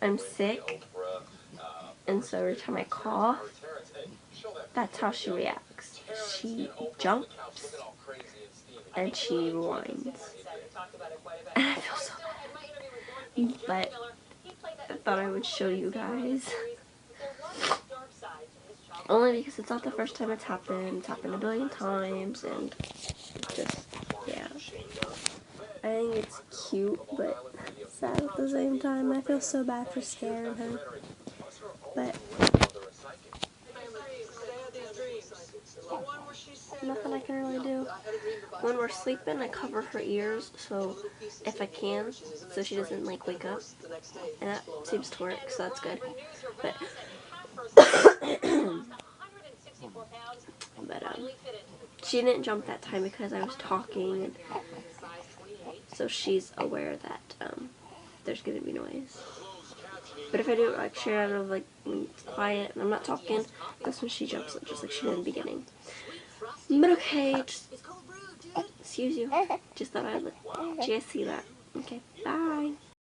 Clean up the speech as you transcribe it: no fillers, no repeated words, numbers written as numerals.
I'm sick, and so every time I cough, that's how she reacts. She jumps and she whines. And I feel so bad. But I thought I would show you guys. Only because it's not the first time it's happened. It's happened a billion times, and just, yeah. I think it's cute, but sad at the same time. I feel so bad for scaring her. But nothing I can really do. When we're sleeping, I cover her ears, so if I can, so she doesn't like wake up. And that seems to work, so that's good. But she didn't jump that time because I was talking, and so she's aware that there's gonna be noise. But if I do it like straight out of like when it's quiet and I'm not talking, that's when she jumps up, just like she did in the beginning. But okay, just excuse you. Just thought I'd let you guys see that. Okay, bye.